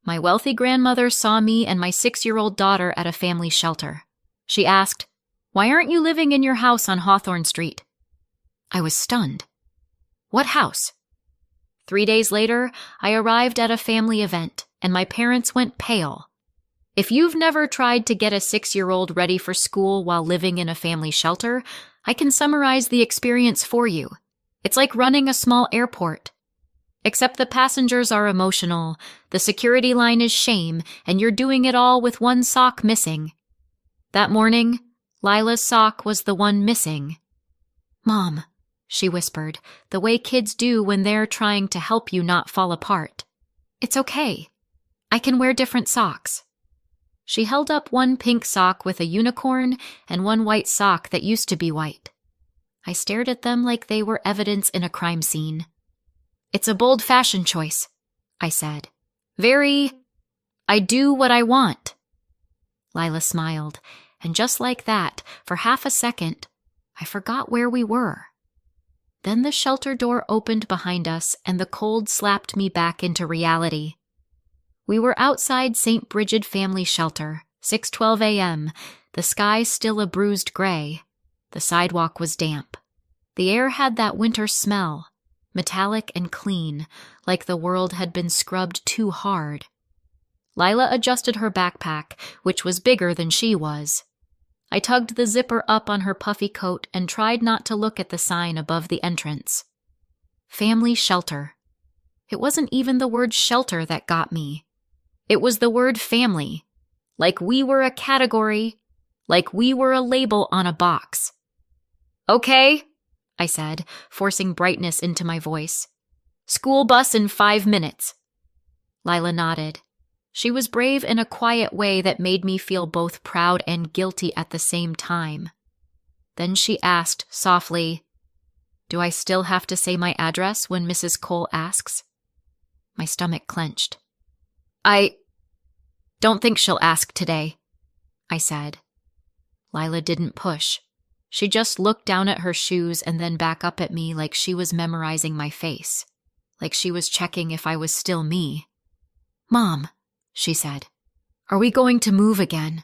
My wealthy grandmother saw me and my 6-year-old daughter at a family shelter. She asked, "Why aren't you living in your house on Hawthorne Street?" I was stunned. What house? 3 days later, I arrived at a family event, and my parents went pale. If you've never tried to get a 6-year-old ready for school while living in a family shelter, I can summarize the experience for you. It's like running a small airport. Except the passengers are emotional, the security line is shame, and you're doing it all with one sock missing. That morning, Lila's sock was the one missing. "Mom," she whispered, the way kids do when they're trying to help you not fall apart. "It's okay. I can wear different socks." She held up one pink sock with a unicorn and one white sock that used to be white. I stared at them like they were evidence in a crime scene. "It's a bold fashion choice," I said. I do what I want." Lila smiled, and just like that, for half a second, I forgot where we were. Then the shelter door opened behind us, and the cold slapped me back into reality. We were outside St. Bridget Family Shelter, 6:12 a.m., the sky still a bruised gray. The sidewalk was damp. The air had that winter smell, metallic and clean, like the world had been scrubbed too hard. Lila adjusted her backpack, which was bigger than she was. I tugged the zipper up on her puffy coat and tried not to look at the sign above the entrance. Family shelter. It wasn't even the word shelter that got me. It was the word family. Like we were a category, like we were a label on a box. "Okay," I said, forcing brightness into my voice. "School bus in 5 minutes. Lila nodded. She was brave in a quiet way that made me feel both proud and guilty at the same time. Then she asked softly, "Do I still have to say my address when Mrs. Cole asks?" My stomach clenched. "I don't think she'll ask today," I said. Lila didn't push. She just looked down at her shoes and then back up at me like she was memorizing my face, like she was checking if I was still me. "Mom," she said, "are we going to move again?"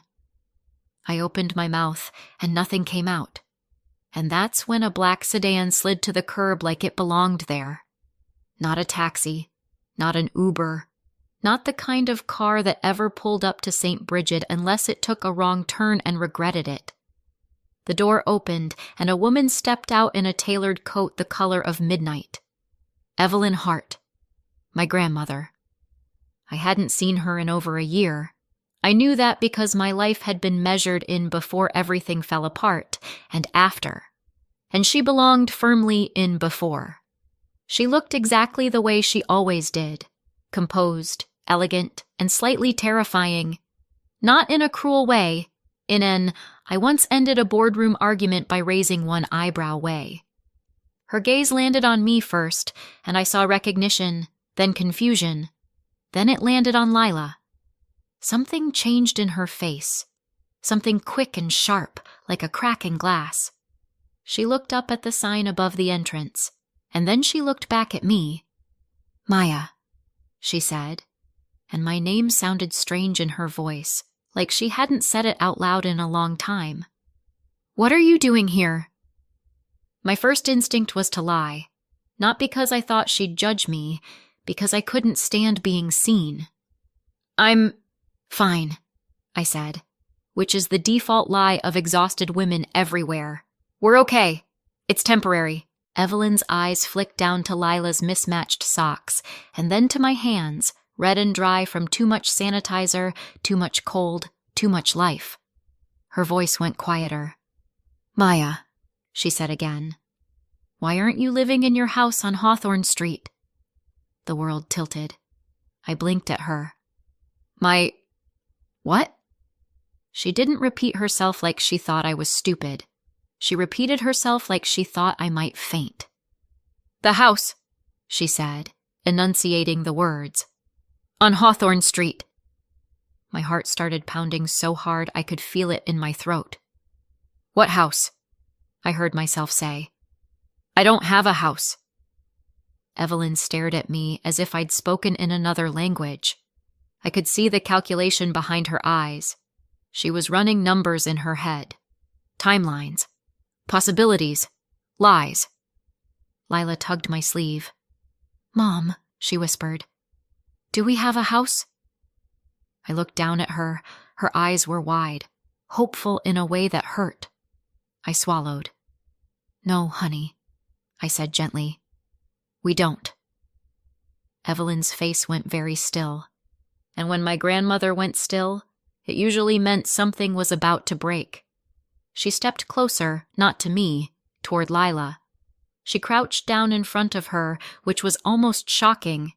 I opened my mouth and nothing came out. And that's when a black sedan slid to the curb like it belonged there. Not a taxi, not an Uber, not the kind of car that ever pulled up to St. Bridget unless it took a wrong turn and regretted it. The door opened, and a woman stepped out in a tailored coat the color of midnight. Evelyn Hart, my grandmother. I hadn't seen her in over a year. I knew that because my life had been measured in before everything fell apart, and after. And she belonged firmly in before. She looked exactly the way she always did, composed, elegant, and slightly terrifying. Not in a cruel way, in an "I once ended a boardroom argument by raising one eyebrow" way. Her gaze landed on me first, and I saw recognition, then confusion. Then it landed on Lila. Something changed in her face, something quick and sharp, like a crack in glass. She looked up at the sign above the entrance, and then she looked back at me. "Maya," she said, and my name sounded strange in her voice, like she hadn't said it out loud in a long time. "What are you doing here?" My first instinct was to lie, not because I thought she'd judge me, because I couldn't stand being seen. "I'm fine," I said, which is the default lie of exhausted women everywhere. "We're okay. It's temporary." Evelyn's eyes flicked down to Lila's mismatched socks, and then to my hands, red and dry from too much sanitizer, too much cold, too much life. Her voice went quieter. "Maya," she said again, "why aren't you living in your house on Hawthorne Street?" The world tilted. I blinked at her. "My... what?" She didn't repeat herself like she thought I was stupid. She repeated herself like she thought I might faint. "The house," she said, enunciating the words. "On Hawthorne Street." My heart started pounding so hard I could feel it in my throat. "What house?" I heard myself say. "I don't have a house." Evelyn stared at me as if I'd spoken in another language. I could see the calculation behind her eyes. She was running numbers in her head. Timelines. Possibilities. Lies. Lila tugged my sleeve. "Mom," she whispered, "do we have a house?" I looked down at her. Her eyes were wide, hopeful in a way that hurt. I swallowed. "No, honey," I said gently. "We don't." Evelyn's face went very still, and when my grandmother went still, it usually meant something was about to break. She stepped closer, not to me, toward Lila. She crouched down in front of her, which was almost shocking.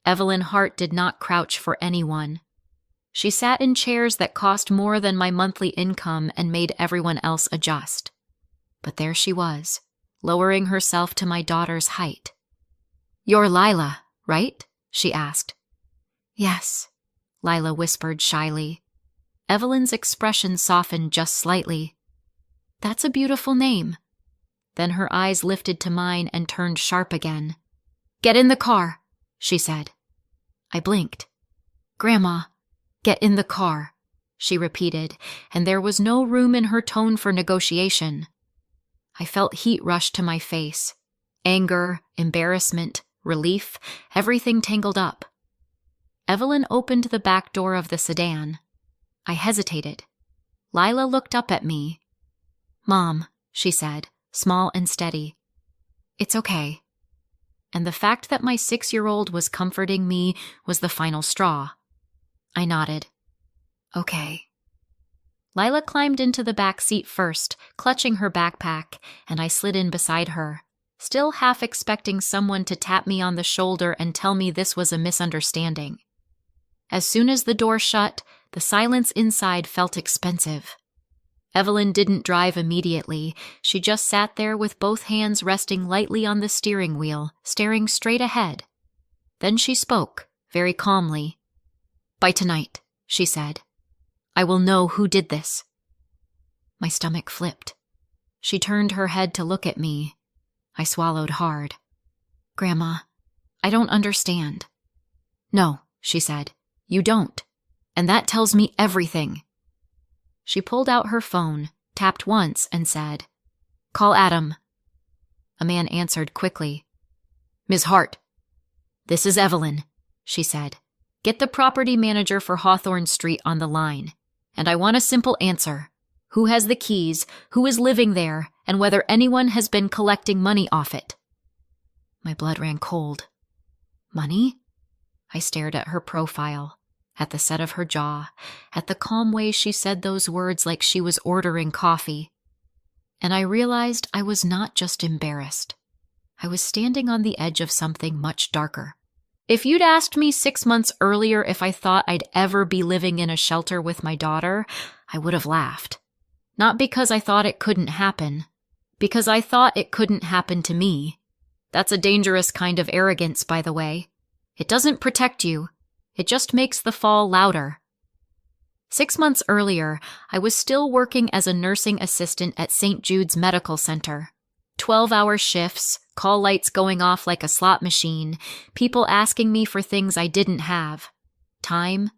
Evelyn Hart did not crouch for anyone. She sat in chairs that cost more than my monthly income and made everyone else adjust. But there she was, lowering herself to my daughter's height. "You're Lila, right?" she asked. "Yes," Lila whispered shyly. Evelyn's expression softened just slightly. "That's a beautiful name." Then her eyes lifted to mine and turned sharp again. "Get in the car," she said. I blinked. "Grandma, get in the car," she repeated, and there was no room in her tone for negotiation. I felt heat rush to my face. Anger, embarrassment, relief, everything tangled up. Evelyn opened the back door of the sedan. I hesitated. Lila looked up at me. "Mom," she said, small and steady. "It's okay." And the fact that my 6-year-old was comforting me was the final straw. I nodded. "Okay." Lila climbed into the back seat first, clutching her backpack, and I slid in beside her, still half expecting someone to tap me on the shoulder and tell me this was a misunderstanding. As soon as the door shut, the silence inside felt expensive. Evelyn didn't drive immediately. She just sat there with both hands resting lightly on the steering wheel, staring straight ahead. Then she spoke, very calmly. "By tonight," she said, "I will know who did this." My stomach flipped. She turned her head to look at me. I swallowed hard. "Grandma, I don't understand." "No," she said, "you don't. And that tells me everything." She pulled out her phone, tapped once, and said, "Call Adam." A man answered quickly. "Ms. Hart." "This is Evelyn," she said. "Get the property manager for Hawthorne Street on the line. And I want a simple answer. Who has the keys, who is living there, and whether anyone has been collecting money off it." My blood ran cold. "Money?" I stared at her profile, at the set of her jaw, at the calm way she said those words like she was ordering coffee. And I realized I was not just embarrassed. I was standing on the edge of something much darker. If you'd asked me 6 months earlier if I thought I'd ever be living in a shelter with my daughter, I would have laughed. Not because I thought it couldn't happen, because I thought it couldn't happen to me. That's a dangerous kind of arrogance, by the way. It doesn't protect you. It just makes the fall louder. 6 months earlier, I was still working as a nursing assistant at St. Jude's Medical Center. 12-hour shifts, call lights going off like a slot machine, people asking me for things I didn't have. Time,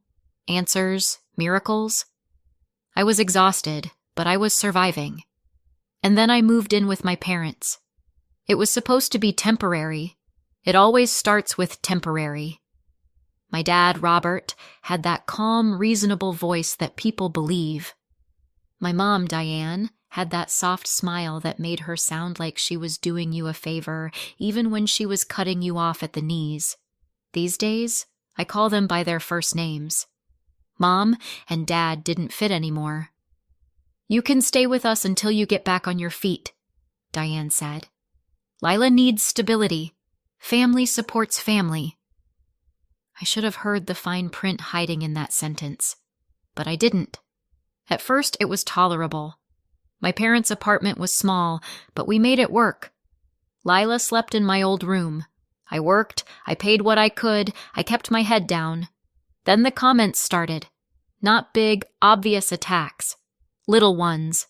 answers, miracles. I was exhausted, but I was surviving. And then I moved in with my parents. It was supposed to be temporary. It always starts with temporary. My dad, Robert, had that calm, reasonable voice that people believe. My mom, Diane, had that soft smile that made her sound like she was doing you a favor, even when she was cutting you off at the knees. These days, I call them by their first names. Mom and Dad didn't fit anymore. "You can stay with us until you get back on your feet," Diane said. "Lila needs stability. Family supports family." I should have heard the fine print hiding in that sentence, but I didn't. At first, it was tolerable. My parents' apartment was small, but we made it work. Lila slept in my old room. I worked, I paid what I could, I kept my head down. Then the comments started. Not big, obvious attacks. Little ones.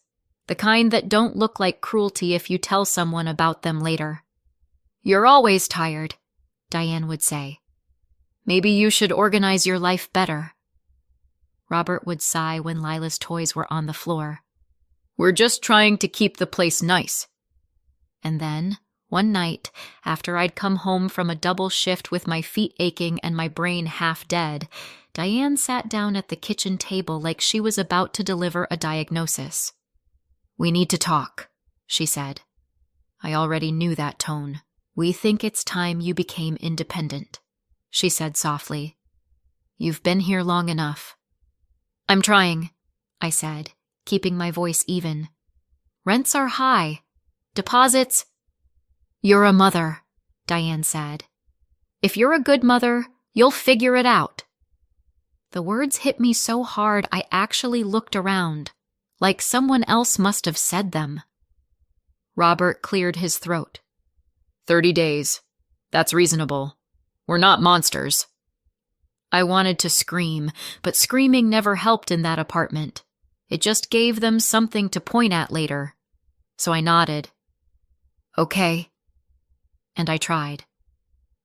The kind that don't look like cruelty if you tell someone about them later. "You're always tired," Diane would say. Maybe you should organize your life better. Robert would sigh when Lila's toys were on the floor. We're just trying to keep the place nice. And then, one night, after I'd come home from a double shift with my feet aching and my brain half dead, Diane sat down at the kitchen table like she was about to deliver a diagnosis. We need to talk, she said. I already knew that tone. We think it's time you became independent, she said softly. You've been here long enough. I'm trying, I said, keeping my voice even. Rents are high. Deposits. You're a mother, Diane said. If you're a good mother, you'll figure it out. The words hit me so hard I actually looked around, like someone else must have said them. Robert cleared his throat. 30 days. That's reasonable. We're not monsters. I wanted to scream, but screaming never helped in that apartment. It just gave them something to point at later. So I nodded. Okay. And I tried.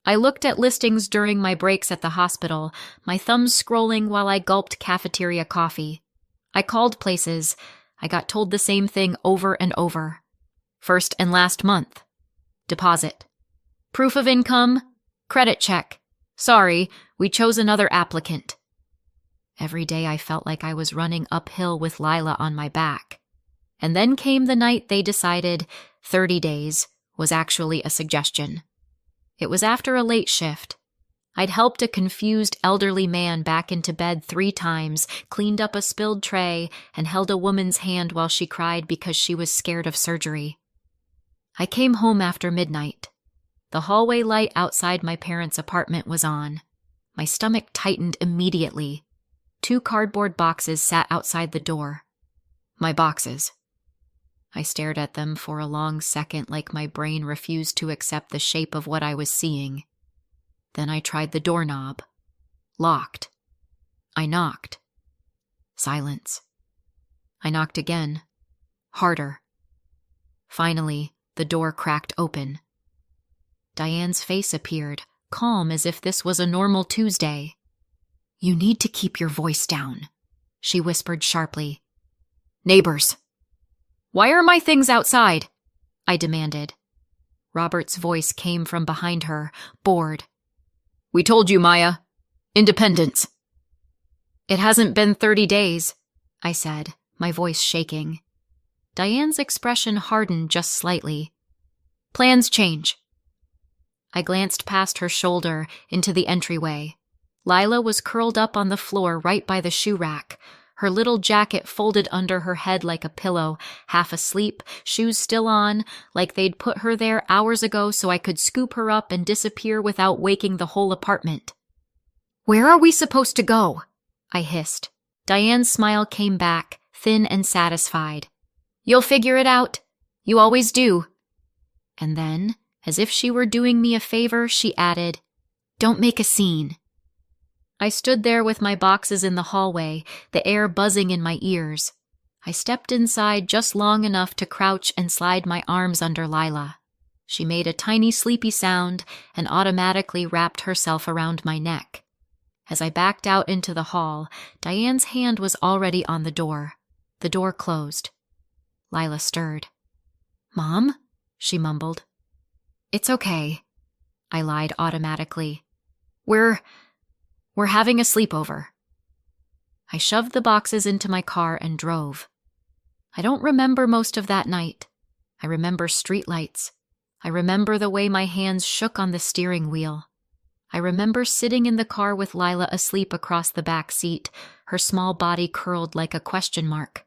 I looked at listings during my breaks at the hospital, my thumbs scrolling while I gulped cafeteria coffee. I called places. I got told the same thing over and over. First and last month. Deposit. Proof of income. Credit check. Sorry, we chose another applicant. Every day I felt like I was running uphill with Lila on my back. And then came the night they decided 30 days was actually a suggestion. It was after a late shift. I'd helped a confused elderly man back into bed 3 times, cleaned up a spilled tray, and held a woman's hand while she cried because she was scared of surgery. I came home after midnight. The hallway light outside my parents' apartment was on. My stomach tightened immediately. 2 cardboard boxes sat outside the door. My boxes. I stared at them for a long second like my brain refused to accept the shape of what I was seeing. Then I tried the doorknob. Locked. I knocked. Silence. I knocked again. Harder. Finally, the door cracked open. Diane's face appeared, calm as if this was a normal Tuesday. You need to keep your voice down, she whispered sharply. Neighbors. Why are my things outside? I demanded. Robert's voice came from behind her, bored. We told you, Maya. Independence. It hasn't been 30 days, I said, my voice shaking. Diane's expression hardened just slightly. Plans change. I glanced past her shoulder into the entryway. Lila was curled up on the floor right by the shoe rack, her little jacket folded under her head like a pillow, half asleep, shoes still on, like they'd put her there hours ago so I could scoop her up and disappear without waking the whole apartment. Where are we supposed to go? I hissed. Diane's smile came back, thin and satisfied. You'll figure it out. You always do. And then, as if she were doing me a favor, she added, Don't make a scene. I stood there with my boxes in the hallway, the air buzzing in my ears. I stepped inside just long enough to crouch and slide my arms under Lila. She made a tiny sleepy sound and automatically wrapped herself around my neck. As I backed out into the hall, Diane's hand was already on the door. The door closed. Lila stirred. Mom? She mumbled. It's okay, I lied automatically. We're having a sleepover. I shoved the boxes into my car and drove. I don't remember most of that night. I remember streetlights. I remember the way my hands shook on the steering wheel. I remember sitting in the car with Lila asleep across the back seat, her small body curled like a question mark.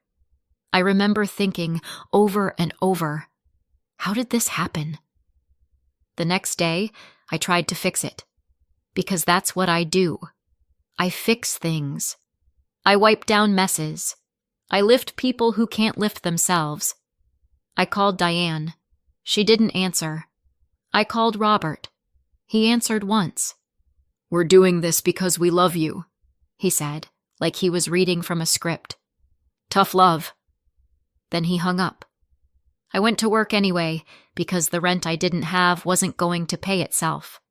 I remember thinking over and over, how did this happen? The next day, I tried to fix it. Because that's what I do. I fix things. I wipe down messes. I lift people who can't lift themselves. I called Diane. She didn't answer. I called Robert. He answered once. We're doing this because we love you, he said, like he was reading from a script. Tough love. Then he hung up. I went to work anyway, because the rent I didn't have wasn't going to pay itself.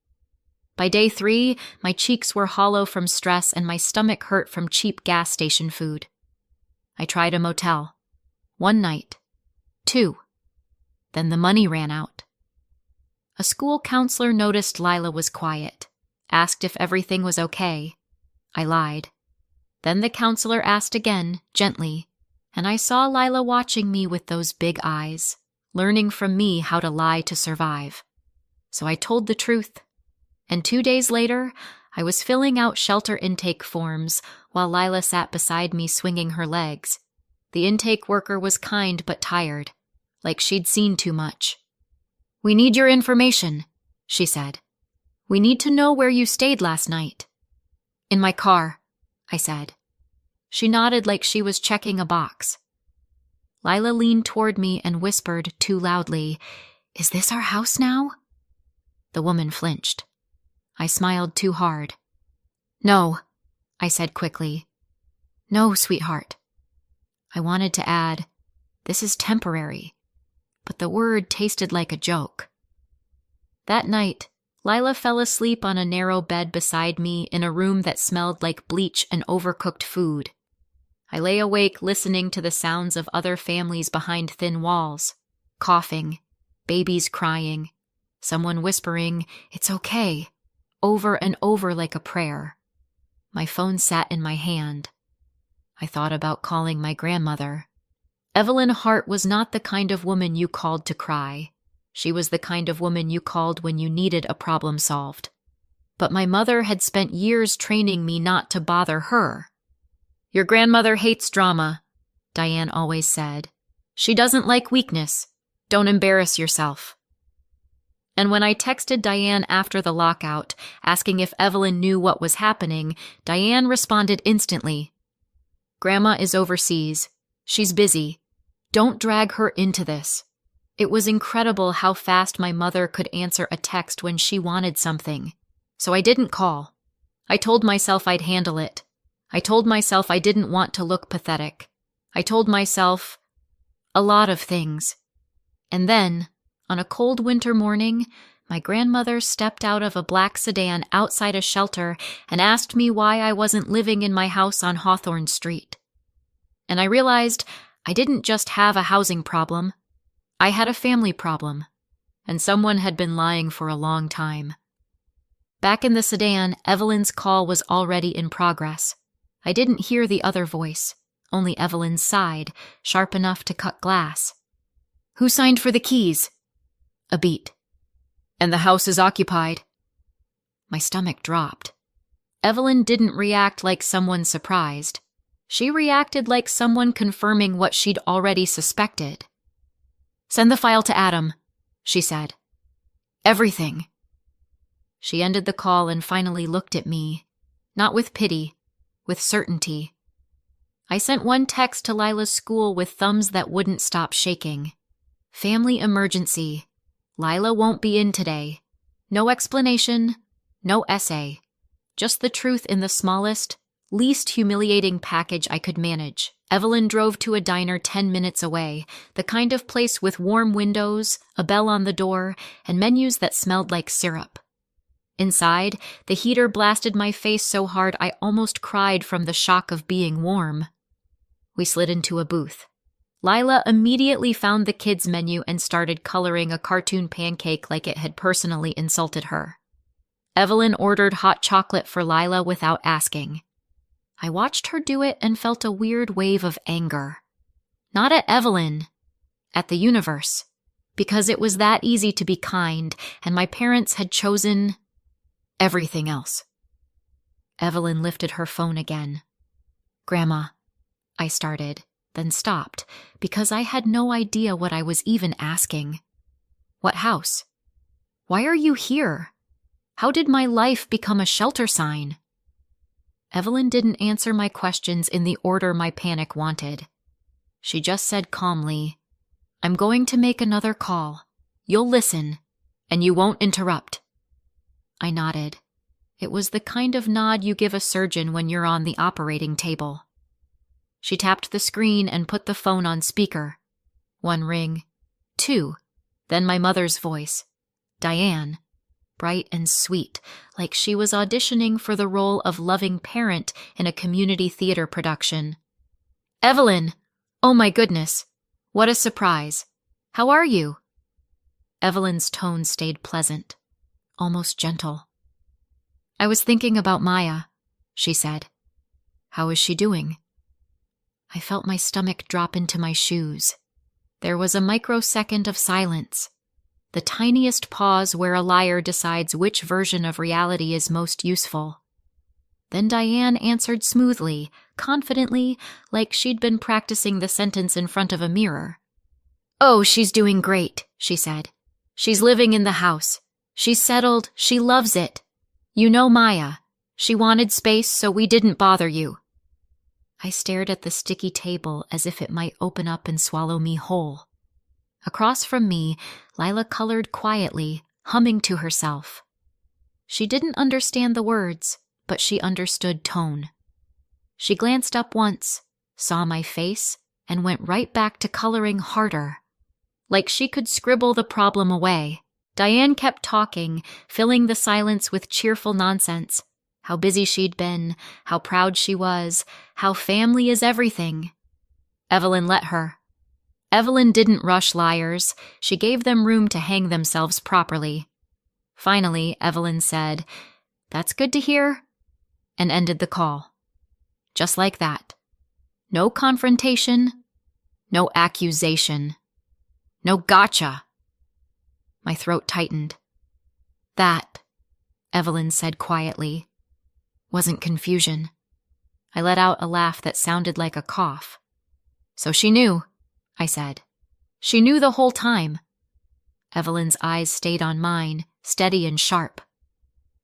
By day 3, my cheeks were hollow from stress and my stomach hurt from cheap gas station food. I tried a motel. 1 night. 2. Then the money ran out. A school counselor noticed Lila was quiet, asked if everything was okay. I lied. Then the counselor asked again, gently, and I saw Lila watching me with those big eyes, learning from me how to lie to survive. So I told the truth. And 2 days later, I was filling out shelter intake forms while Lila sat beside me swinging her legs. The intake worker was kind but tired, like she'd seen too much. "We need your information," she said. "We need to know where you stayed last night." "In my car," I said. She nodded like she was checking a box. Lila leaned toward me and whispered too loudly, "Is this our house now?" The woman flinched. I smiled too hard. "No," I said quickly. "No, sweetheart." I wanted to add, "This is temporary," but the word tasted like a joke. That night, Lila fell asleep on a narrow bed beside me in a room that smelled like bleach and overcooked food. I lay awake listening to the sounds of other families behind thin walls, coughing, babies crying, someone whispering, "It's okay," over and over like a prayer. My phone sat in my hand. I thought about calling my grandmother. Evelyn Hart was not the kind of woman you called to cry. She was the kind of woman you called when you needed a problem solved. But my mother had spent years training me not to bother her. "Your grandmother hates drama," Diane always said. "She doesn't like weakness. Don't embarrass yourself." And when I texted Diane after the lockout, asking if Evelyn knew what was happening, Diane responded instantly. "Grandma is overseas. She's busy. Don't drag her into this." It was incredible how fast my mother could answer a text when she wanted something. So I didn't call. I told myself I'd handle it. I told myself I didn't want to look pathetic. I told myself a lot of things. And then, on a cold winter morning, my grandmother stepped out of a black sedan outside a shelter and asked me why I wasn't living in my house on Hawthorne Street. And I realized I didn't just have a housing problem. I had a family problem, and someone had been lying for a long time. Back in the sedan, Evelyn's call was already in progress. I didn't hear the other voice, only Evelyn's side, sharp enough to cut glass. "Who signed for the keys?" A beat. "And the house is occupied." My stomach dropped. Evelyn didn't react like someone surprised. She reacted like someone confirming what she'd already suspected. "Send the file to Adam," she said. "Everything." She ended the call and finally looked at me, not with pity, with certainty. I sent one text to Lila's school with thumbs that wouldn't stop shaking. "Family emergency. Lila won't be in today. No explanation, no essay. Just the truth in the smallest, least humiliating package I could manage. Evelyn drove to a diner 10 minutes away, the kind of place with warm windows, a bell on the door, and menus that smelled like syrup. Inside, the heater blasted my face so hard I almost cried from the shock of being warm. We slid into a booth. Lila immediately found the kids' menu and started coloring a cartoon pancake like it had personally insulted her. Evelyn ordered hot chocolate for Lila without asking. I watched her do it and felt a weird wave of anger. Not at Evelyn, at the universe, because it was that easy to be kind, and my parents had chosen everything else. Evelyn lifted her phone again. "Grandma," I started, then stopped, because I had no idea what I was even asking. "What house? Why are you here? How did my life become a shelter sign?" Evelyn didn't answer my questions in the order my panic wanted. She just said calmly, "I'm going to make another call. You'll listen, and you won't interrupt." I nodded. It was the kind of nod you give a surgeon when you're on the operating table. She tapped the screen and put the phone on speaker. 1 ring, 2, then my mother's voice. "Diane." bright and sweet, like she was auditioning for the role of loving parent in a community theater production. "Evelyn! Oh my goodness! What a surprise! How are you?" Evelyn's tone stayed pleasant, almost gentle. "I was thinking about Maya," she said. "How is she doing?" I felt my stomach drop into my shoes. There was a microsecond of silence, the tiniest pause where a liar decides which version of reality is most useful. Then Diane answered smoothly, confidently, like she'd been practicing the sentence in front of a mirror. "Oh, she's doing great," she said. "She's living in the house. She's settled. She loves it. You know Maya. She wanted space, so we didn't bother you." I stared at the sticky table as if it might open up and swallow me whole. Across from me, Lila colored quietly, humming to herself. She didn't understand the words, but she understood tone. She glanced up once, saw my face, and went right back to coloring harder. Like she could scribble the problem away, Diane kept talking, filling the silence with cheerful nonsense. How busy she'd been, how proud she was, how family is everything. Evelyn let her. Evelyn didn't rush liars. She gave them room to hang themselves properly. Finally, Evelyn said, "That's good to hear," and ended the call. Just like that. No confrontation, no accusation, no gotcha. My throat tightened. "That," Evelyn said quietly, "wasn't confusion." I let out a laugh that sounded like a cough. "So she knew," I said. "She knew the whole time." Evelyn's eyes stayed on mine, steady and sharp.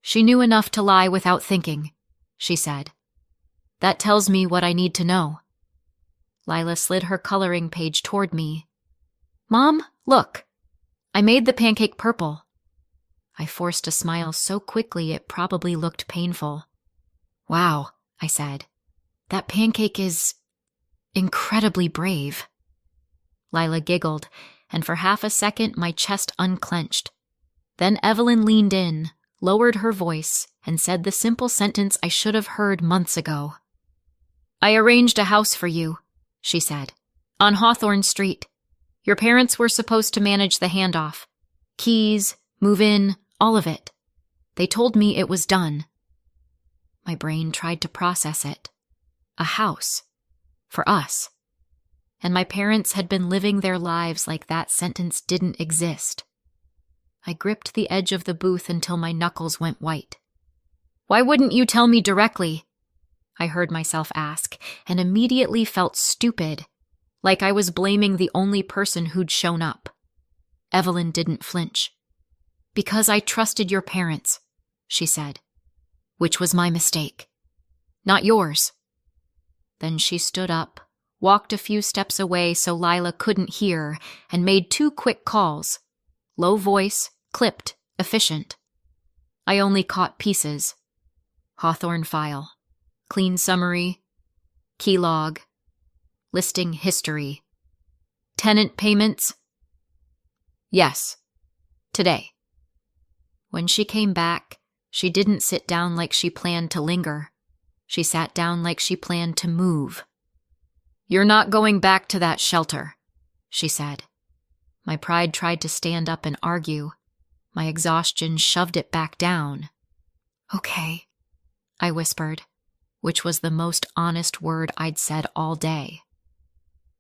"She knew enough to lie without thinking," she said. "That tells me what I need to know." Lila slid her coloring page toward me. "Mom, look. I made the pancake purple." I forced a smile so quickly it probably looked painful. "Wow," I said. "That pancake is incredibly brave." Lila giggled, and for half a second my chest unclenched. Then Evelyn leaned in, lowered her voice, and said the simple sentence I should have heard months ago. "I arranged a house for you," she said, "on Hawthorne Street. Your parents were supposed to manage the handoff. Keys, move in, all of it. They told me it was done." My brain tried to process it. A house. For us. And my parents had been living their lives like that sentence didn't exist. I gripped the edge of the booth until my knuckles went white. "Why wouldn't you tell me directly?" I heard myself ask, and immediately felt stupid, like I was blaming the only person who'd shown up. Evelyn didn't flinch. "Because I trusted your parents," she said, "which was my mistake. Not yours." Then she stood up, walked a few steps away so Lila couldn't hear, and made 2 quick calls. Low voice, clipped, efficient. I only caught pieces. Hawthorne file. Clean summary. Key log. Listing history. Tenant payments? Yes. Today. When she came back, she didn't sit down like she planned to linger. She sat down like she planned to move. "You're not going back to that shelter," she said. My pride tried to stand up and argue. My exhaustion shoved it back down. "Okay," I whispered, which was the most honest word I'd said all day.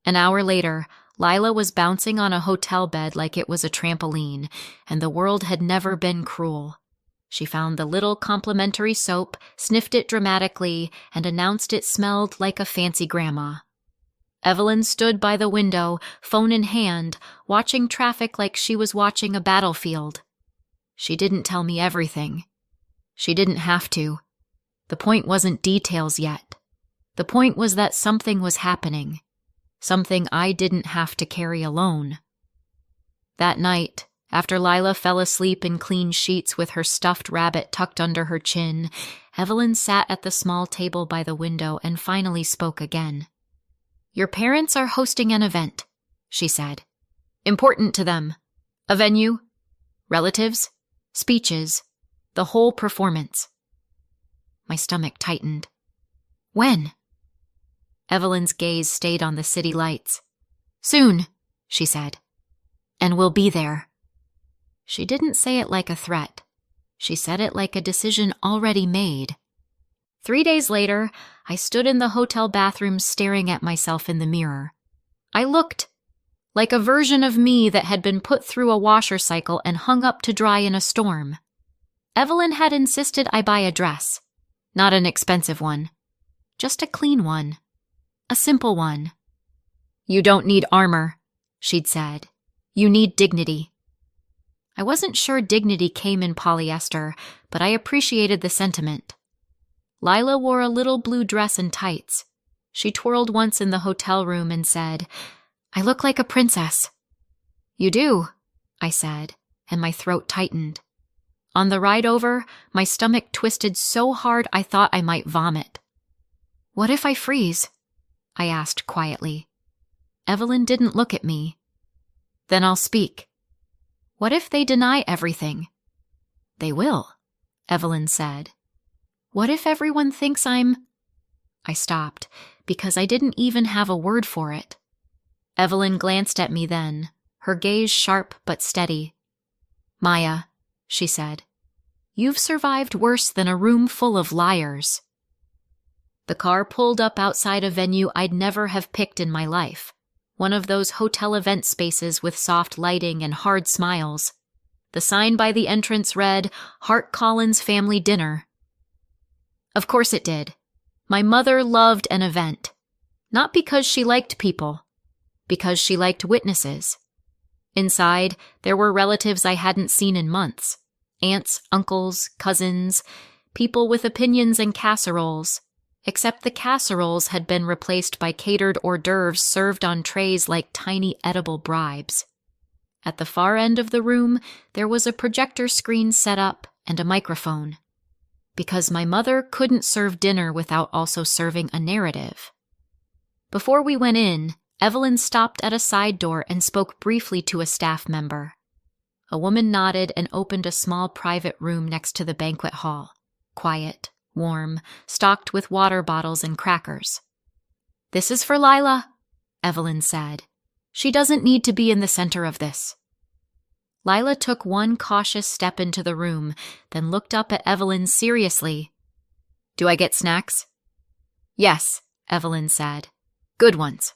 An hour later, Lila was bouncing on a hotel bed like it was a trampoline, and the world had never been cruel. She found the little complimentary soap, sniffed it dramatically, and announced it smelled like a fancy grandma. Evelyn stood by the window, phone in hand, watching traffic like she was watching a battlefield. She didn't tell me everything. She didn't have to. The point wasn't details yet. The point was that something was happening. Something I didn't have to carry alone. That night, after Lila fell asleep in clean sheets with her stuffed rabbit tucked under her chin, Evelyn sat at the small table by the window and finally spoke again. "Your parents are hosting an event," she said. "Important to them. A venue? Relatives? Speeches. The whole performance. My stomach tightened. When? Evelyn's gaze stayed on the city lights. Soon, she said. And we'll be there. She didn't say it like a threat. She said it like a decision already made. 3 days later, I stood in the hotel bathroom staring at myself in the mirror. I looked like a version of me that had been put through a washer cycle and hung up to dry in a storm. Evelyn had insisted I buy a dress. Not an expensive one. Just a clean one. A simple one. You don't need armor, she'd said. You need dignity. I wasn't sure dignity came in polyester, but I appreciated the sentiment. Lila wore a little blue dress and tights. She twirled once in the hotel room and said, I look like a princess. You do, I said, and my throat tightened. On the ride over, my stomach twisted so hard I thought I might vomit. What if I freeze? I asked quietly. Evelyn didn't look at me. Then I'll speak. What if they deny everything? They will, Evelyn said. What if everyone thinks I'm... I stopped, because I didn't even have a word for it. Evelyn glanced at me then, her gaze sharp but steady. Maya, she said, you've survived worse than a room full of liars. The car pulled up outside a venue I'd never have picked in my life, one of those hotel event spaces with soft lighting and hard smiles. The sign by the entrance read, Hart Collins Family Dinner. Of course it did. My mother loved an event. Not because she liked people, because she liked witnesses. Inside, there were relatives I hadn't seen in months. Aunts, uncles, cousins, people with opinions and casseroles, except the casseroles had been replaced by catered hors d'oeuvres served on trays like tiny edible bribes. At the far end of the room, there was a projector screen set up and a microphone. Because my mother couldn't serve dinner without also serving a narrative. Before we went in, Evelyn stopped at a side door and spoke briefly to a staff member. A woman nodded and opened a small private room next to the banquet hall. Quiet, warm, stocked with water bottles and crackers. This is for Lila, Evelyn said. She doesn't need to be in the center of this. Lila took one cautious step into the room, then looked up at Evelyn seriously. Do I get snacks? Yes, Evelyn said. Good ones.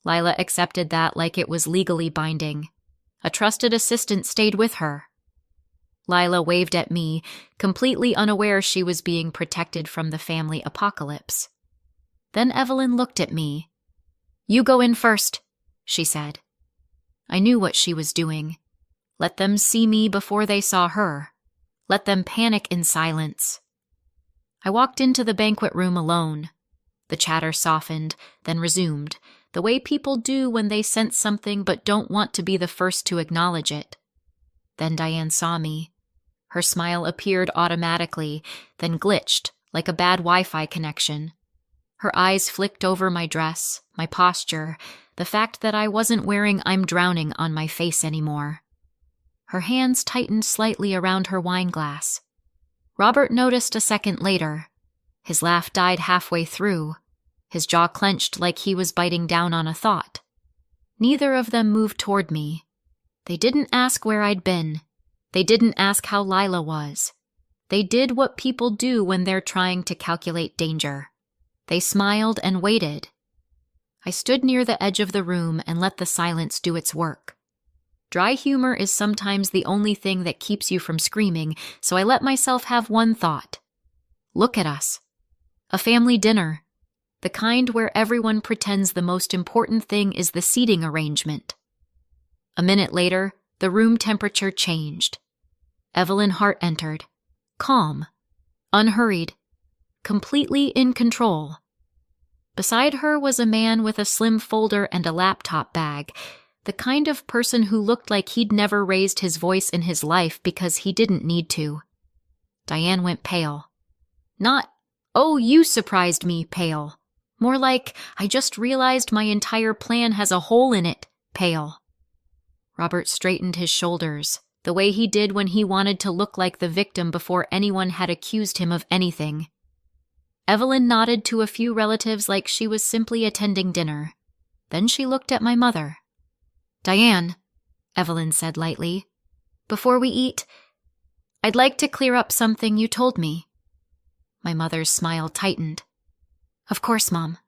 Lila accepted that like it was legally binding. A trusted assistant stayed with her. Lila waved at me, completely unaware she was being protected from the family apocalypse. Then Evelyn looked at me. You go in first, she said. I knew what she was doing. Let them see me before they saw her. Let them panic in silence. I walked into the banquet room alone. The chatter softened, then resumed, the way people do when they sense something but don't want to be the first to acknowledge it. Then Diane saw me. Her smile appeared automatically, then glitched, like a bad Wi-Fi connection. Her eyes flicked over my dress, my posture, the fact that I wasn't wearing I'm drowning on my face anymore. Her hands tightened slightly around her wine glass. Robert noticed a second later. His laugh died halfway through. His jaw clenched like he was biting down on a thought. Neither of them moved toward me. They didn't ask where I'd been. They didn't ask how Lila was. They did what people do when they're trying to calculate danger. They smiled and waited. I stood near the edge of the room and let the silence do its work. Dry humor is sometimes the only thing that keeps you from screaming, so I let myself have one thought. Look at us. A family dinner. The kind where everyone pretends the most important thing is the seating arrangement. A minute later, the room temperature changed. Evelyn Hart entered. Calm. Unhurried. Completely in control. Beside her was a man with a slim folder and a laptop bag, the kind of person who looked like he'd never raised his voice in his life because he didn't need to. Diane went pale. Not, oh, you surprised me, pale. More like, I just realized my entire plan has a hole in it, pale. Robert straightened his shoulders, the way he did when he wanted to look like the victim before anyone had accused him of anything. Evelyn nodded to a few relatives like she was simply attending dinner. Then she looked at my mother. "Diane," Evelyn said lightly, "before we eat, I'd like to clear up something you told me." My mother's smile tightened. "Of course, Mom."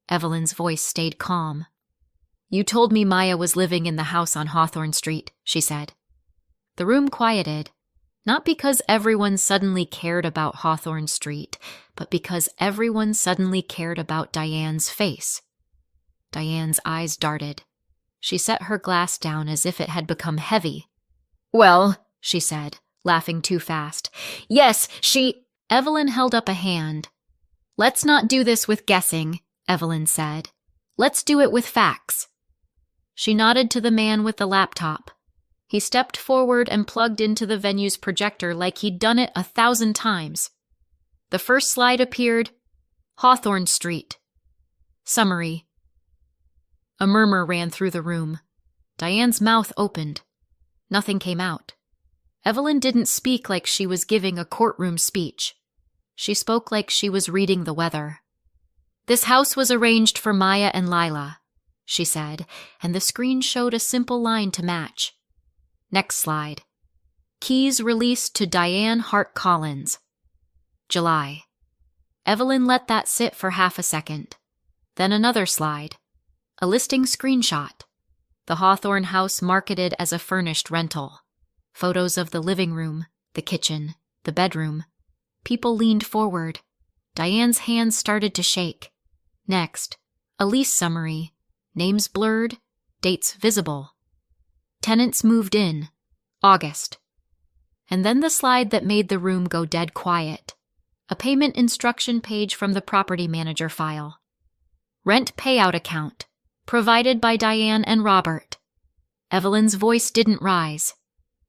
Evelyn's voice stayed calm. "You told me Maya was living in the house on Hawthorne Street," she said. The room quieted, not because everyone suddenly cared about Hawthorne Street, but because everyone suddenly cared about Diane's face. Diane's eyes darted. She set her glass down as if it had become heavy. "Well," she said, laughing too fast. "Yes, she—" Evelyn held up a hand. "Let's not do this with guessing," Evelyn said. "Let's do it with facts." She nodded to the man with the laptop. He stepped forward and plugged into the venue's projector like he'd done it 1,000 times. The first slide appeared, Hawthorne Street. Summary. A murmur ran through the room. Diane's mouth opened. Nothing came out. Evelyn didn't speak like she was giving a courtroom speech. She spoke like she was reading the weather. "This house was arranged for Maya and Lila," she said, and the screen showed a simple line to match. Next slide. Keys released to Diane Hart Collins. July. Evelyn let that sit for half a second. Then another slide. A listing screenshot. The Hawthorne house marketed as a furnished rental. Photos of the living room, the kitchen, the bedroom. People leaned forward. Diane's hands started to shake. Next, a lease summary. Names blurred, dates visible. Tenants moved in. August. And then the slide that made the room go dead quiet. A payment instruction page from the property manager file. Rent payout account. Provided by Diane and Robert. Evelyn's voice didn't rise.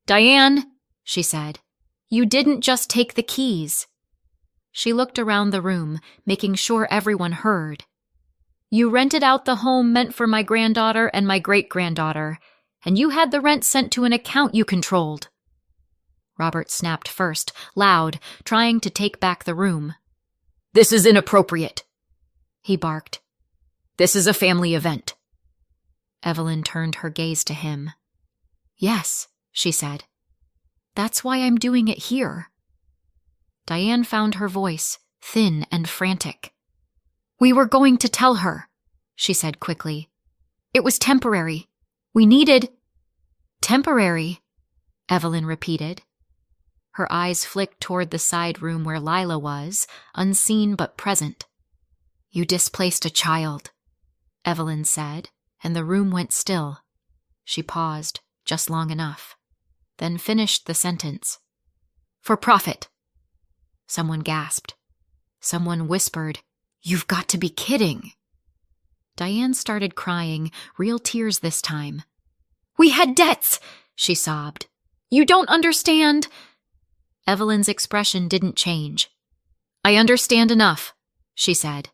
"Diane," she said, "you didn't just take the keys." She looked around the room, making sure everyone heard. "You rented out the home meant for my granddaughter and my great-granddaughter, and you had the rent sent to an account you controlled." Robert snapped first, loud, trying to take back the room. "This is inappropriate," he barked. "This is a family event." Evelyn turned her gaze to him. "Yes," she said. "That's why I'm doing it here." Diane found her voice, thin and frantic. "We were going to tell her," she said quickly. "It was temporary. We needed—" "Temporary," Evelyn repeated. Her eyes flicked toward the side room where Lila was, unseen but present. "You displaced a child," Evelyn said, and the room went still. She paused, just long enough, then finished the sentence. "For profit." Someone gasped. Someone whispered, "You've got to be kidding." Diane started crying, real tears this time. "We had debts," she sobbed. "You don't understand." Evelyn's expression didn't change. "I understand enough," she said.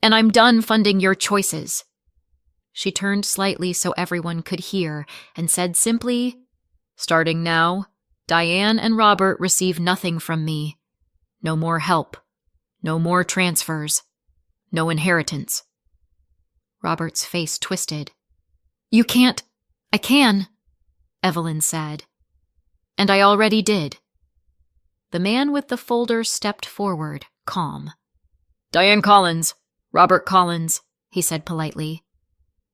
"And I'm done funding your choices." She turned slightly so everyone could hear and said simply, "Starting now, Diane and Robert receive nothing from me. No more help. No more transfers. No inheritance." Robert's face twisted. "You can't—" "I can," Evelyn said. "And I already did." The man with the folder stepped forward, calm. "Diane Collins, Robert Collins," he said politely.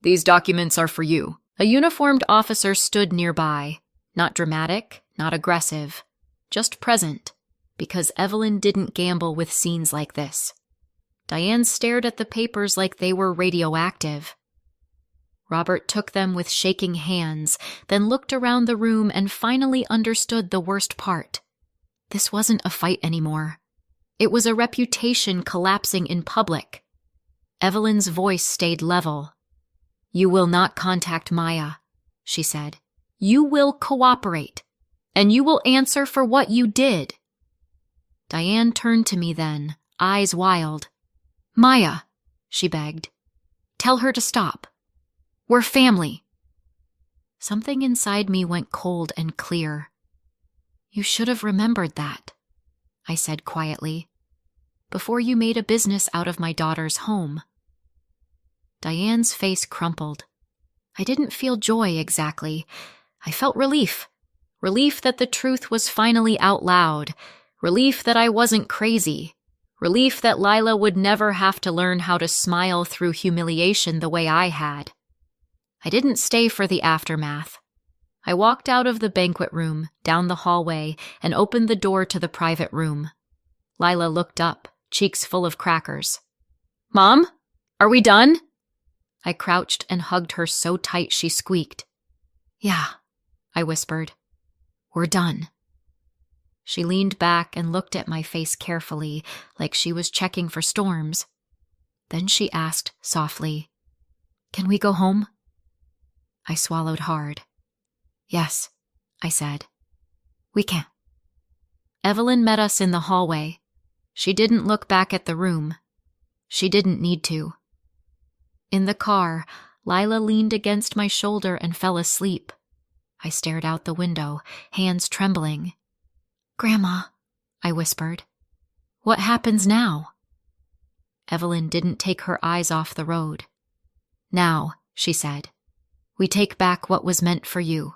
"These documents are for you." A uniformed officer stood nearby, not dramatic, not aggressive, just present, because Evelyn didn't gamble with scenes like this. Diane stared at the papers like they were radioactive. Robert took them with shaking hands, then looked around the room and finally understood the worst part. This wasn't a fight anymore. It was a reputation collapsing in public. Evelyn's voice stayed level. "You will not contact Maya," she said. "You will cooperate, and you will answer for what you did." Diane turned to me then, eyes wild. "Maya," she begged. "Tell her to stop. We're family." Something inside me went cold and clear. "You should have remembered that," I said quietly, "before you made a business out of my daughter's home." Diane's face crumpled. I didn't feel joy exactly. I felt relief. Relief that the truth was finally out loud. Relief that I wasn't crazy. Relief that Lila would never have to learn how to smile through humiliation the way I had. I didn't stay for the aftermath. I walked out of the banquet room, down the hallway, and opened the door to the private room. Lila looked up, cheeks full of crackers. "Mom, are we done?" I crouched and hugged her so tight she squeaked. "Yeah," I whispered. "We're done." She leaned back and looked at my face carefully, like she was checking for storms. Then she asked softly, "Can we go home?" I swallowed hard. "Yes," I said. "We can." Evelyn met us in the hallway. She didn't look back at the room. She didn't need to. In the car, Lila leaned against my shoulder and fell asleep. I stared out the window, hands trembling. "Grandma," I whispered, "what happens now?" Evelyn didn't take her eyes off the road. "Now," she said, "we take back what was meant for you.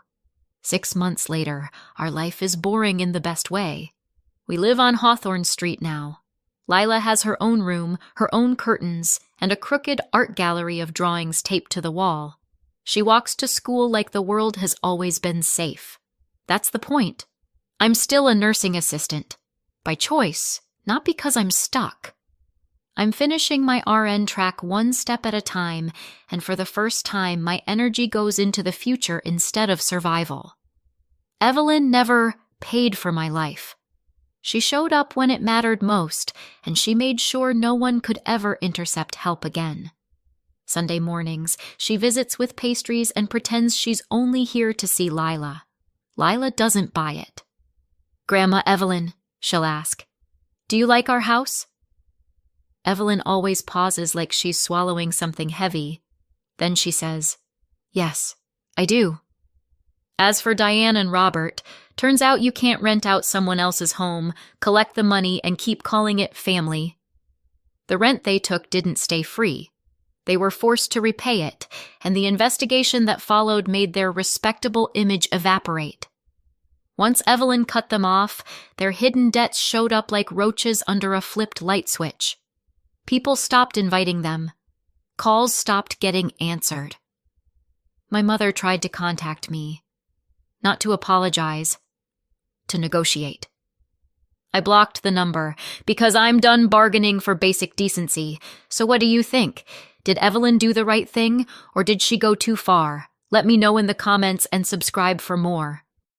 6 months later, our life is boring in the best way. We live on Hawthorne Street now. Lila has her own room, her own curtains, and a crooked art gallery of drawings taped to the wall. She walks to school like the world has always been safe. That's the point. I'm still a nursing assistant. By choice, not because I'm stuck. I'm finishing my RN track one step at a time, and for the first time, my energy goes into the future instead of survival. Evelyn never paid for my life. She showed up when it mattered most, and she made sure no one could ever intercept help again. Sunday mornings, she visits with pastries and pretends she's only here to see Lila. Lila doesn't buy it. "Grandma Evelyn," she'll ask, "do you like our house?" Evelyn always pauses like she's swallowing something heavy. Then she says, "Yes, I do." As for Diane and Robert, turns out you can't rent out someone else's home, collect the money, and keep calling it family. The rent they took didn't stay free. They were forced to repay it, and the investigation that followed made their respectable image evaporate. Once Evelyn cut them off, their hidden debts showed up like roaches under a flipped light switch. People stopped inviting them. Calls stopped getting answered. My mother tried to contact me. Not to apologize, to negotiate. I blocked the number because I'm done bargaining for basic decency. So what do you think? Did Evelyn do the right thing, or did she go too far? Let me know in the comments and subscribe for more.